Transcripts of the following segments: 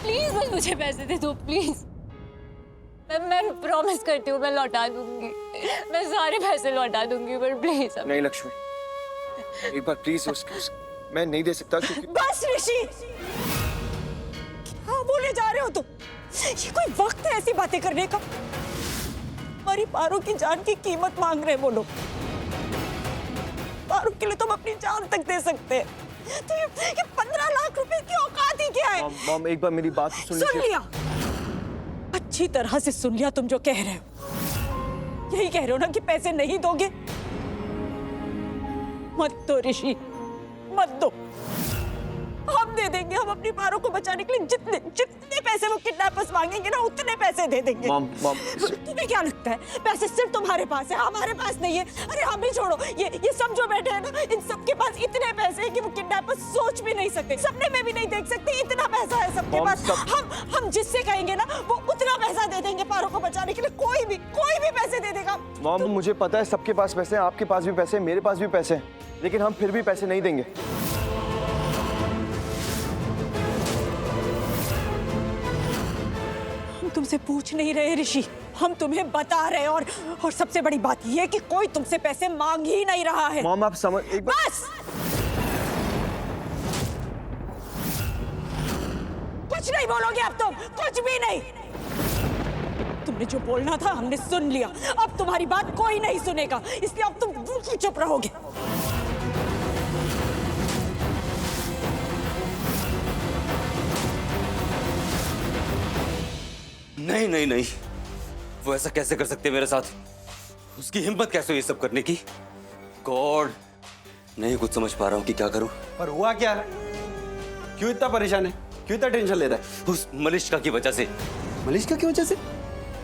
Please बस मुझे पैसे दे दो प्लीज। मैं प्रॉमिस करती हूँ मैं लौटा दूंगी, मैं सारे पैसे लौटा दूंगी, पर प्लीज। नहीं लक्ष्मी, एक बार प्लीज मैं नहीं दे सकता क्योंकि बस ऋषि, क्या बोले जा रहे हो तुम? ये कोई वक्त है ऐसी बातें करने का? हमारी पारो की जान की कीमत मांग रहे वो लोग। पारो के लिए तुम अपनी जान तक दे सकते हैं। तो ये 15 लाख रुपए की औकात ही क्या है? मॉम एक बार मेरी बात सुन सुन लिया, अच्छी तरह से सुन लिया तुम जो कह रहे हो। यही कह रहे हो ना कि पैसे नहीं दोगे? मत दो ऋषि, मत दो। हम दे देंगे, हम अपनी पारो को बचाने के लिए जितने जितने पैसे वो किडनैपर्स मांगेंगे ना उतने पैसे दे देंगे। मॉम तुम्हें क्या लगता है पैसे सिर्फ तुम्हारे पास है, हमारे पास नहीं है? अरे हम ही छोड़ो, ये सब जो बैठे हैं ना, इन सबके पास इतने पैसे हैं कि वो किडनैपर्स सोच भी नहीं सकते, सपने में भी नहीं देख सकते। इतना पैसा है सबके पास। हम जिससे कहेंगे ना वो उतना पैसा दे देंगे पारो को बचाने के लिए। कोई भी पैसे दे देगा। मॉम मुझे पता है सबके पास पैसे हैं, आपके पास भी पैसे हैं, मेरे पास भी पैसे हैं, लेकिन हम फिर भी पैसे नहीं देंगे। तुमसे पूछ नहीं रहे ऋषि, हम तुम्हें बता रहे हैं। और सबसे बड़ी बात यह है कि कोई तुमसे पैसे मांग ही नहीं रहा है। मॉम आप समझ एक बार। बस कुछ नहीं बोलोगे अब तुम, कुछ भी नहीं। तुमने जो बोलना था हमने सुन लिया, अब तुम्हारी बात कोई नहीं सुनेगा, इसलिए अब तुम बिल्कुल चुप रहोगे। नहीं नहीं नहीं, वो ऐसा कैसे कर सकते मेरे साथ? उसकी हिम्मत कैसे ये सब करने की? गॉड, नहीं कुछ समझ पा रहा हूँ कि क्या करूँ। पर हुआ क्या है? क्यों इतना परेशान है? क्यों इतना टेंशन ले रहा है? उस मलिष्का की वजह से। मलिष्का की वजह से?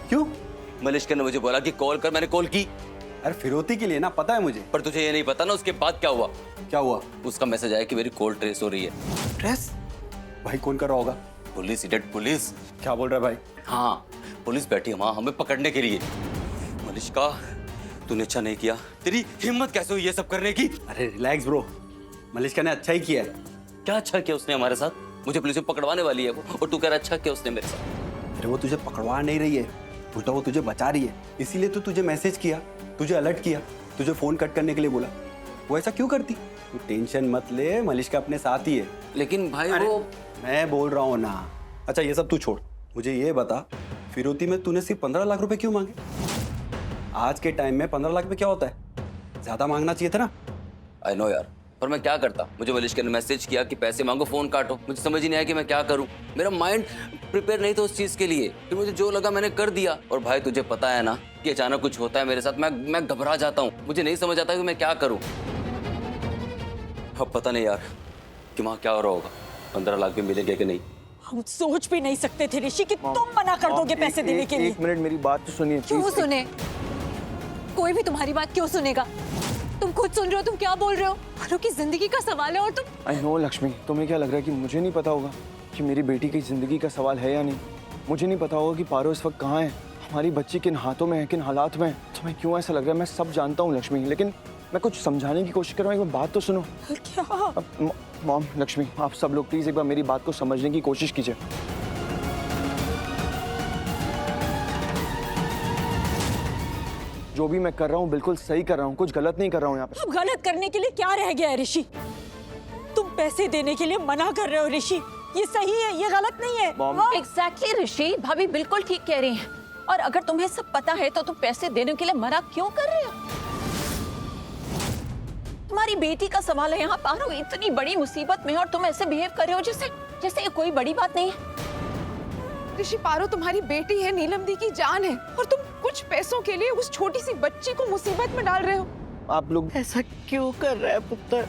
क्यों? मलिष्का ने मुझे बोला कि कॉल कर, मैंने कॉल की। अरे फिरौती के लिए ना, पता है मुझे। पर तुझे ये नहीं पता ना उसके बाद क्या हुआ? क्या हुआ? उसका मैसेज आया कि मेरी कॉल ट्रेस हो रही है। ट्रेस? भाई कौन कर रहा होगा? Police, idiot police. क्या बोल रहा है भाई? हाँ, पुलिस बैठी है वहां हमें पकड़ने के लिए। मलिष्का, तूने अच्छा नहीं किया। तेरी हिम्मत कैसे हुई ये सब करने की? अरे रिलैक्स ब्रो, मलिष्का ने अच्छा ही किया है। क्या अच्छा किया उसने हमारे साथ? मुझे पुलिस में पकड़वाने वाली है वो, और तू कह रहा अच्छा किया उसने मेरे साथ। अरे वो तुझे पकड़वा नहीं रही है, उल्टा वो तुझे बचा रही है। इसीलिए तो तुझे मैसेज किया, तुझे अलर्ट किया, तुझे फोन कट करने के लिए बोला। वो ऐसा क्यों करती? तू टेंशन मत ले, मलिष्का अपने साथ ही है। लेकिन भाई वो, मैं बोल रहा हूँ ना। अच्छा ये सब तू छोड़, मुझे ये बता, फिरौती में तूने सिर्फ 15 लाख रुपए क्यों मांगे? आज के टाइम में 15 लाख में क्या होता है? ज्यादा मांगना चाहिए था ना। आई नो यार, पर मैं क्या करता? मुझे मलिष्का ने मैसेज किया कि पैसे मांगो, फोन काटो। मुझे समझ ही नहीं आया कि मैं क्या करूं। मेरा माइंड प्रिपेयर नहीं था उस चीज के लिए। फिर मुझे जो लगा मैंने कर दिया। और भाई तुझे पता है ना कि अचानक कुछ होता है मेरे साथ, मैं घबरा जाता हूँ। मुझे नहीं समझ आता कि मैं क्या करूँ। अब पता नहीं यार कि वहाँ क्या हो रहा होगा, 15 लाख भी मिलेंगे कि नहीं। हम सोच भी नहीं सकते थे ऋषि कि तुम मना कर दोगे पैसे देने के लिए। एक मिनट मेरी बात तो सुनिए। क्यों सुने? कोई भी तुम्हारी बात क्यों सुनेगा? तुम खुद सुन रहे हो, तुम क्या बोल रहे हो? पारो की जिंदगी का सवाल है और तुम। आई नो लक्ष्मी, तुम्हें क्या लग रहा है कि मुझे नहीं पता होगा कि मेरी बेटी की जिंदगी का सवाल है या नहीं? मुझे नहीं पता होगा कि पारो इस वक्त कहाँ है, हमारी बच्ची किन हाथों में है, किन हालात में है। तुम्हें क्यों ऐसा लग रहा है? मैं सब जानता हूँ लक्ष्मी, लेकिन मैं कुछ समझाने की कोशिश कर रहा हूँ। एक बात तो सुनो। क्या? मॉम, लक्ष्मी, आप सब लोग प्लीज एक बार मेरी बात को समझने की कोशिश कीजिए। जो भी मैं कर रहा हूँ बिल्कुल सही कर रहा हूँ, कुछ गलत नहीं कर रहा हूँ यहाँ पे। अब गलत करने के लिए क्या रह गया है ऋषि? तुम पैसे देने के लिए मना कर रहे हो ऋषि, ये सही है, ये गलत नहीं है। एग्जैक्टली ऋषि, भाभी बिल्कुल ठीक कह रही हैं। और अगर तुम्हें सब पता है तो तुम पैसे देने के लिए मना क्यों कर रहे हो? तुम्हारी बेटी का सवाल है यहाँ। पारो इतनी बड़ी मुसीबत में और तुम ऐसे बिहेव कर रहे हो जैसे ये कोई बड़ी बात नहीं है। ऋषि, पारो तुम्हारी बेटी है, नीलम दी की जान है, और तुम कुछ पैसों के लिए उस छोटी सी बच्ची को मुसीबत में डाल रहे हो। आप लोग ऐसा क्यों कर रहा है पुत्र?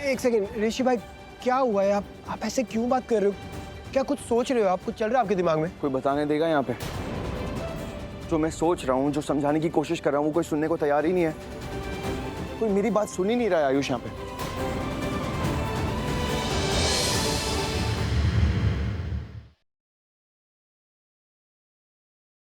एक सेकंड ऋषि भाई, क्या हुआ है? आप ऐसे क्यों बात कर रहे हो? क्या कुछ सोच रहे हो आप? कुछ चल रहा है आपके दिमाग में? कोई बताने देगा यहाँ पे? जो मैं सोच रहा हूँ, जो समझाने की कोशिश कर रहा हूँ, वो कोई सुनने को तैयार ही नहीं है। कोई मेरी बात सुन ही नहीं रहा है आयुष यहाँ पे।